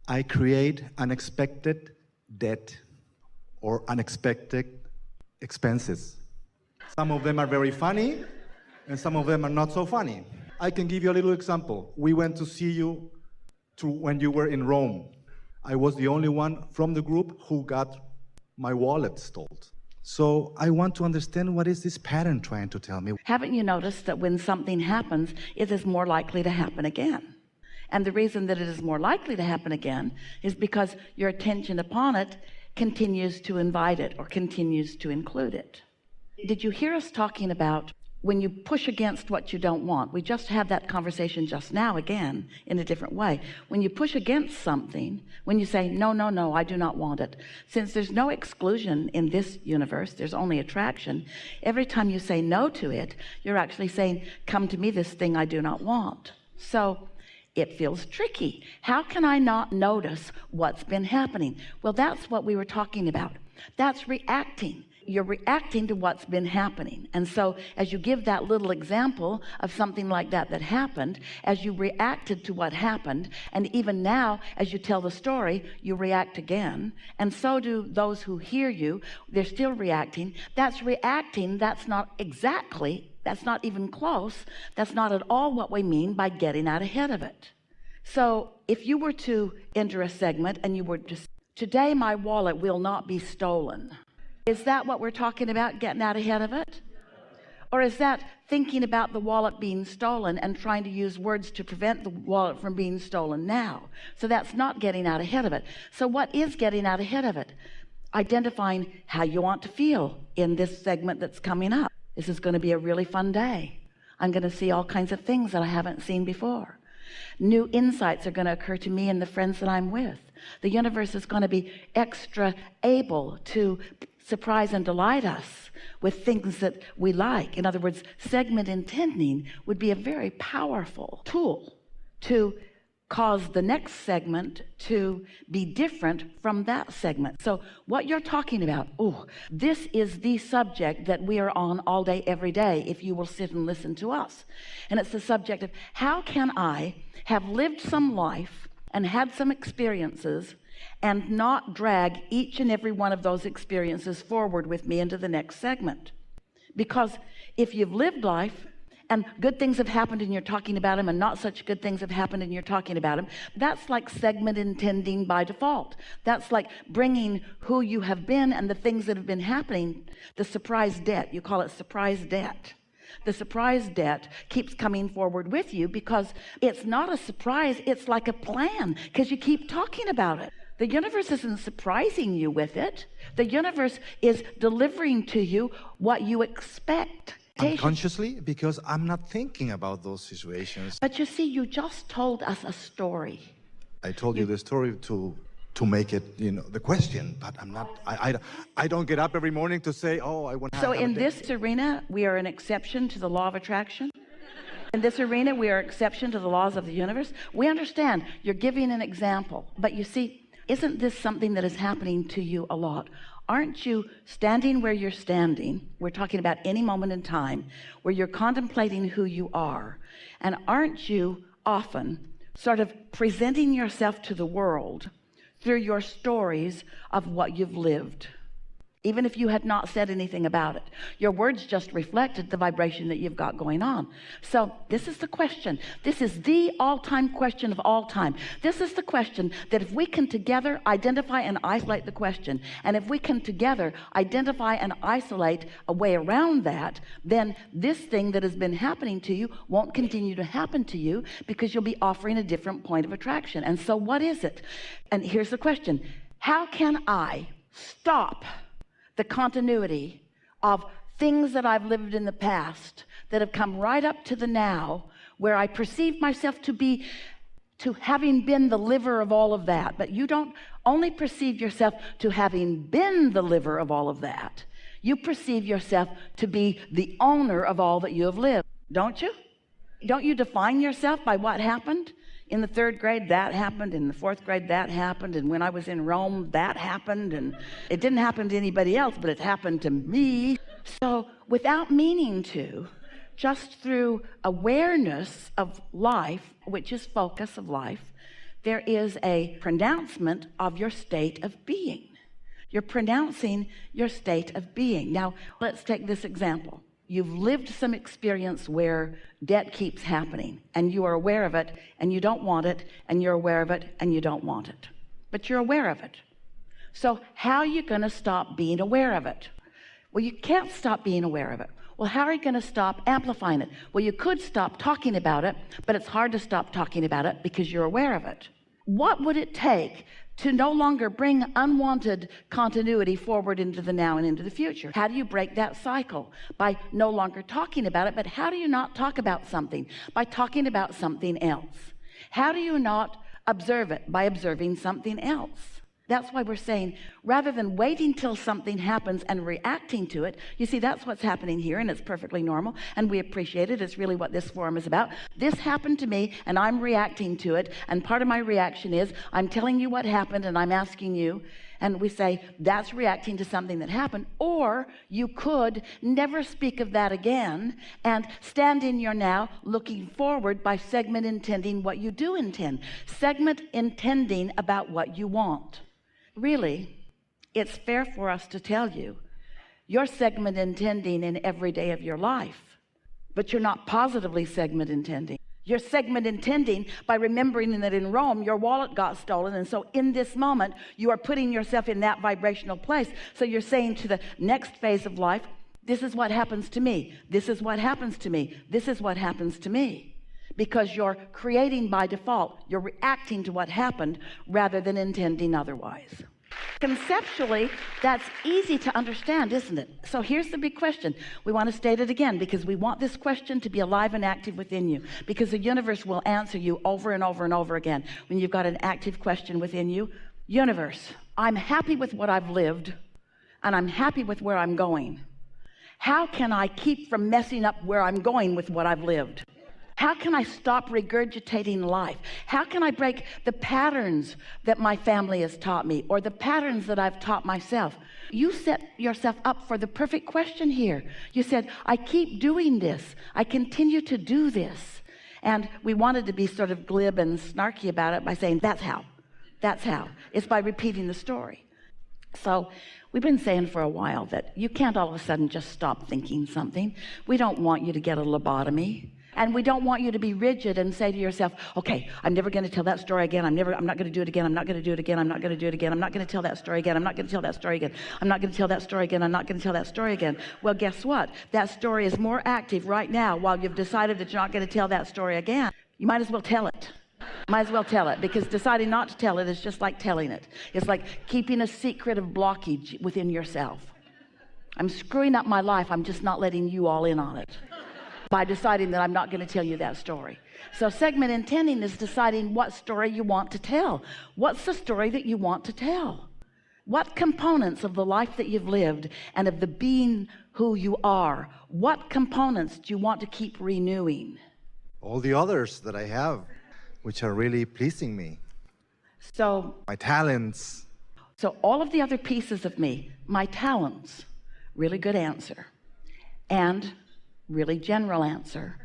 I create unexpected debt or unexpected expenses. Some of them are very funny, and some of them are not so funny. I can give you a little example. We went to see you when you were in Rome. I was the only one from the group who got my wallet stolen. So I want to understand, what is this pattern trying to tell me? Haven't you noticed that when something happens, it is more likely to happen again? And the reason that it is more likely to happen again is because your attention upon it continues to invite it or continues to include it. Did you hear us talking about when you push against what you don't want? We just had that conversation just now, again, in a different way. When you push against something, when you say, no, no, no, I do not want it. Since there's no exclusion in this universe, there's only attraction. Every time you say no to it, you're actually saying, come to me, this thing I do not want. So it feels tricky. How can I not notice what's been happening? Well, that's what we were talking about. That's reacting. You're reacting to what's been happening. And so as you give that little example of something like that happened, as you reacted to what happened, and even now as you tell the story, you react again, and so do those who hear you. They're still reacting. That's reacting. That's not even close. That's not at all what we mean by getting out ahead of it. So if you were to enter a segment and you were to say, today my wallet will not be stolen, is that what we're talking about, getting out ahead of it? Or is that thinking about the wallet being stolen and trying to use words to prevent the wallet from being stolen now? So that's not getting out ahead of it. So what is getting out ahead of it? Identifying how you want to feel in this segment that's coming up. This is going to be a really fun day. I'm going to see all kinds of things that I haven't seen before. New insights are going to occur to me and the friends that I'm with. The universe is going to be extra able to surprise and delight us with things that we like. In other words, segment intending would be a very powerful tool to cause the next segment to be different from that segment. So what you're talking about, this is the subject that we are on all day, every day, if you will sit and listen to us. And it's the subject of, how can I have lived some life and had some experiences and not drag each and every one of those experiences forward with me into the next segment? Because if you've lived life and good things have happened and you're talking about them, and not such good things have happened and you're talking about them, that's like segment intending by default. That's like bringing who you have been and the things that have been happening, the surprise debt. You call it surprise debt. The surprise debt keeps coming forward with you because it's not a surprise, it's like a plan, because you keep talking about it. The universe isn't surprising you with it. The universe is delivering to you what you expect. Unconsciously, because I'm not thinking about those situations. But you see, you just told us a story. I told you the story to make it, the question, but I'm not, I don't get up every morning to say, I want to So in this arena, we are an exception to the law of attraction. In this arena, we are an exception to the laws of the universe. We understand you're giving an example, but you see, isn't this something that is happening to you a lot? Aren't you standing where you're standing? We're talking about any moment in time where you're contemplating who you are. And aren't you often sort of presenting yourself to the world through your stories of what you've lived? Even if you had not said anything about it, your words just reflected the vibration that you've got going on. So this is the question. This is the all-time question of all time. This is the question that if we can together identify and isolate the question, and if we can together identify and isolate a way around that, then this thing that has been happening to you won't continue to happen to you, because you'll be offering a different point of attraction. And so what is it? And here's the question. How can I stop the continuity of things that I've lived in the past that have come right up to the now, where I perceive myself to having been the liver of all of that? But you don't only perceive yourself to having been the liver of all of that. You perceive yourself to be the owner of all that you have lived, don't you? Don't you define yourself by what happened? In the third grade, that happened. In the fourth grade, that happened. And when I was in Rome, that happened. And it didn't happen to anybody else, but it happened to me. So without meaning to, just through awareness of life, which is focus of life, there is a pronouncement of your state of being. You're pronouncing your state of being. Now, let's take this example. You've lived some experience where debt keeps happening, and you are aware of it, and you don't want it, and you're aware of it, and you don't want it. But you're aware of it. So how are you going to stop being aware of it? Well, you can't stop being aware of it. Well, how are you going to stop amplifying it? Well, you could stop talking about it, but it's hard to stop talking about it because you're aware of it. What would it take to no longer bring unwanted continuity forward into the now and into the future? How do you break that cycle? By no longer talking about it. But how do you not talk about something? By talking about something else. How do you not observe it? By observing something else. That's why we're saying, rather than waiting till something happens and reacting to it, you see, that's what's happening here, and it's perfectly normal, and we appreciate it. It's really what this forum is about. This happened to me, and I'm reacting to it, and part of my reaction is I'm telling you what happened, and I'm asking you, and we say that's reacting to something that happened. Or you could never speak of that again and stand in your now, looking forward by segment intending what you do intend. Segment intending about what you want. Really, it's fair for us to tell you, you're segment intending in every day of your life, but you're not positively segment intending. You're segment intending by remembering that in Rome, your wallet got stolen. And so in this moment, you are putting yourself in that vibrational place. So you're saying to the next phase of life, this is what happens to me. This is what happens to me. This is what happens to me. Because you're creating by default. You're reacting to what happened rather than intending otherwise. Conceptually, that's easy to understand, isn't it? So here's the big question. We want to state it again because we want this question to be alive and active within you, because the universe will answer you over and over and over again when you've got an active question within you. Universe, I'm happy with what I've lived, and I'm happy with where I'm going. How can I keep from messing up where I'm going with what I've lived? How can I stop regurgitating life? How can I break the patterns that my family has taught me, or the patterns that I've taught myself? You set yourself up for the perfect question here. You said, I keep doing this. I continue to do this. And we wanted to be sort of glib and snarky about it by saying, that's how. That's how. It's by repeating the story. So we've been saying for a while that you can't all of a sudden just stop thinking something. We don't want you to get a lobotomy. And we don't want you to be rigid and say to yourself, okay, I'm never going to tell that story again. I'm not going to do it again. I'm not going to do it again. I'm not going to do it again. I'm not going to tell that story again. I'm not going to tell that story again. I'm not going to tell that story again. I'm not going to tell that story again. Well, guess what? That story is more active right now while you've decided that you're not going to tell that story again. You might as well tell it. Might as well tell it, because deciding not to tell it is just like telling it. It's like keeping a secret of blockage within yourself. I'm screwing up my life. I'm just not letting you all in on it. By deciding that I'm not going to tell you that story. So segment intending is deciding what story you want to tell. What's the story that you want to tell? What components of the life that you've lived and of the being who you are, what components do you want to keep renewing? All the others that I have, which are really pleasing me. So my talents. So all of the other pieces of me, my talents, really good answer. And really general answer.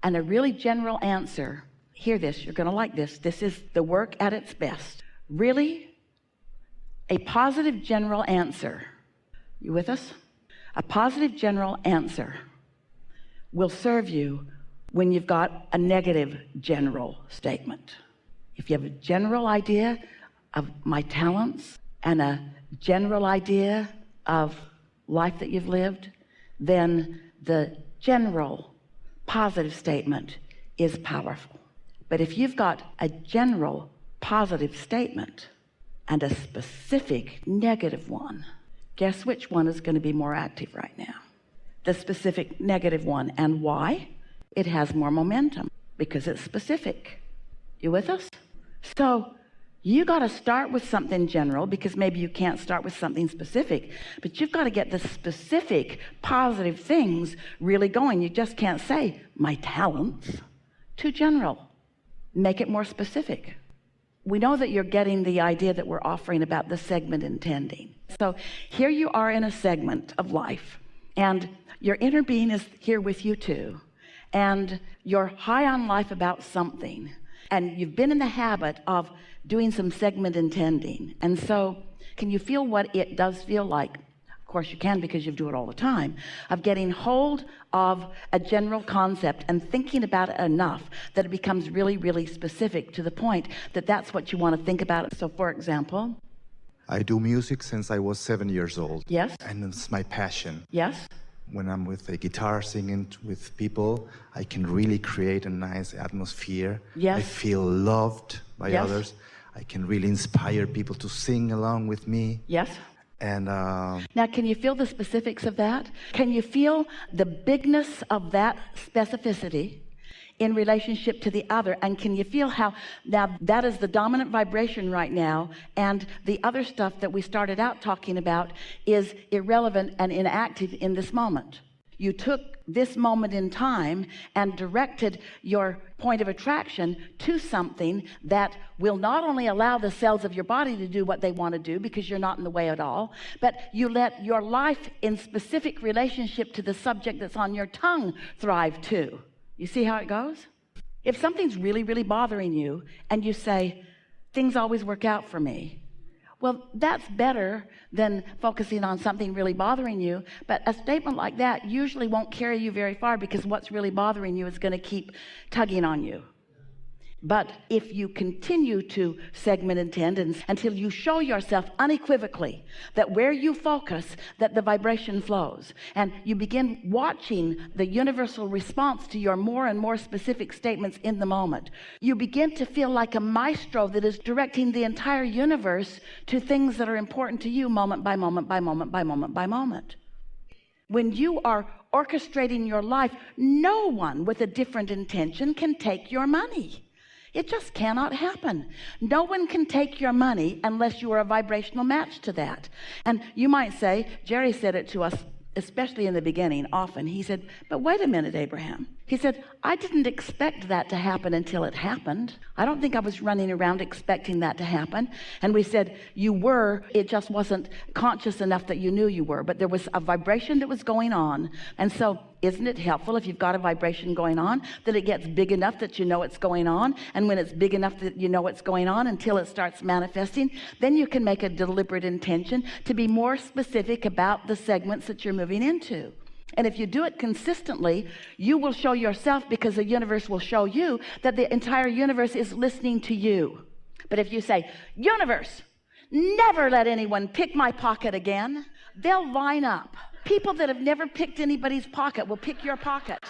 And a really general answer, hear this, you're going to like this. This is the work at its best. Really, a positive general answer. You with us? A positive general answer will serve you when you've got a negative general statement. If you have a general idea of my talents and a general idea of life that you've lived, then the general positive statement is powerful. But if you've got a general positive statement and a specific negative one, guess which one is going to be more active right now? The specific negative one. And why? It has more momentum because it's specific. You with us? So you got to start with something general, because maybe you can't start with something specific, but you've got to get the specific positive things really going. You just can't say my talents. Too general. Make it more specific. We know that you're getting the idea that we're offering about the segment intending. So here you are in a segment of life, and your inner being is here with you too, and you're high on life about something. And you've been in the habit of doing some segment intending. And so can you feel what it does feel like? Of course you can, because you do it all the time, of getting hold of a general concept and thinking about it enough that it becomes really, really specific to the point that that's what you want to think about. So for example, I do music since I was 7 years old. Yes. And it's my passion. Yes. When I'm with a guitar singing with people, I can really create a nice atmosphere. Yes. I feel loved by Yes. others. I can really inspire people to sing along with me. Yes. And Now, can you feel the specifics of that? Can you feel the bigness of that specificity in relationship to the other? And can you feel how now that is the dominant vibration right now, and the other stuff that we started out talking about is irrelevant and inactive in this moment? You took this moment in time and directed your point of attraction to something that will not only allow the cells of your body to do what they want to do, because you're not in the way at all, but you let your life in specific relationship to the subject that's on your tongue thrive too. You see how it goes? If something's really, really bothering you and you say, things always work out for me, well, that's better than focusing on something really bothering you. But a statement like that usually won't carry you very far, because what's really bothering you is going to keep tugging on you. But if you continue to segment intend until you show yourself unequivocally that where you focus, that the vibration flows, and you begin watching the universal response to your more and more specific statements in the moment, you begin to feel like a maestro that is directing the entire universe to things that are important to you, moment by moment by moment by moment by moment. When you are orchestrating your life, no one with a different intention can take your money. It just cannot happen. No one can take your money unless you are a vibrational match to that. And you might say, Jerry said it to us, especially in the beginning, often. He said, but wait a minute, Abraham. He said, I didn't expect that to happen until it happened. I don't think I was running around expecting that to happen. And we said, you were, it just wasn't conscious enough that you knew you were. But there was a vibration that was going on. And so isn't it helpful if you've got a vibration going on that it gets big enough that you know it's going on? And when it's big enough that you know it's going on until it starts manifesting, then you can make a deliberate intention to be more specific about the segments that you're moving into. And if you do it consistently, you will show yourself, because the universe will show you that the entire universe is listening to you. But if you say, universe, never let anyone pick my pocket again, they'll line up. People that have never picked anybody's pocket will pick your pocket.